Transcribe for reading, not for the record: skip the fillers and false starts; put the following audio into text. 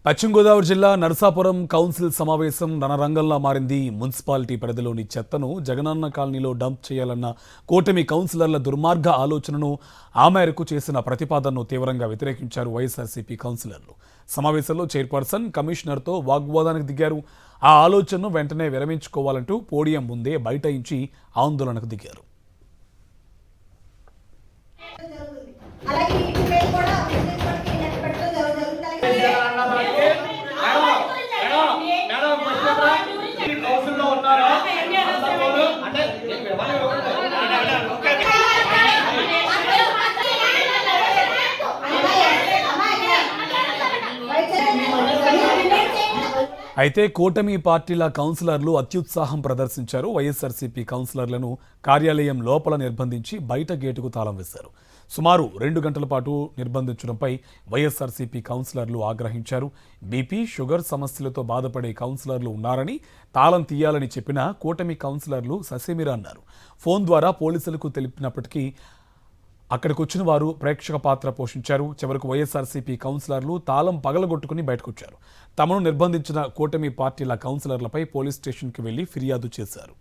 పశ్చిమ గోదావరి జిల్లా నరసాపురం కౌన్సిల్ సమావేశం రణరంగంలా మారింది. మున్సిపాలిటీ పరిధిలోని చెత్తను జగనన్న కాలనీలో డంప్ చేయాలన్న కూటమి కౌన్సిలర్ల దుర్మార్గ ఆలోచనను ఆ మేరకు చేసిన ప్రతిపాదనను తీవ్రంగా వ్యతిరేకించారు వైఎస్ఆర్సీపీ కౌన్సిలర్లు. సమావేశంలో చైర్పర్సన్ కమిషనర్తో వాగ్వాదానికి దిగారు. ఆ ఆలోచనను వెంటనే విరమించుకోవాలంటూ పోడియం ముందే బైఠాయించి ఆందోళనకు దిగారు. అయితే కూటమి పార్టీల కౌన్సిలర్లు అత్యుత్సాహం ప్రదర్శించారు. వైఎస్ఆర్సీపీ కౌన్సిలర్లను కార్యాలయం లోపల నిర్బంధించి బయట గేటుకు తాళం వేశారు. సుమారు 2 గంటల పాటు నిర్బంధించడంపై వైఎస్ఆర్సీపీ కౌన్సిలర్లు ఆగ్రహించారు. బీపీ, షుగర్ సమస్యలతో బాధపడే కౌన్సిలర్లు ఉన్నారని, తాళం తీయాలని చెప్పిన కూటమి కౌన్సిలర్లు ససేమిరా అన్నారు. ఫోన్ ద్వారా పోలీసులకు తెలిపినప్పటికీ అక్కడికొచ్చిన వారు ప్రేక్షక పాత్ర పోషించారు. చివరకు వైఎస్ఆర్సీపీ కౌన్సిలర్లు తాళం పగలగొట్టుకుని బయటకొచ్చారు. తమను నిర్బంధించిన కూటమి పార్టీల కౌన్సిలర్లపై పోలీస్ స్టేషన్కి వెళ్లి ఫిర్యాదు చేశారు.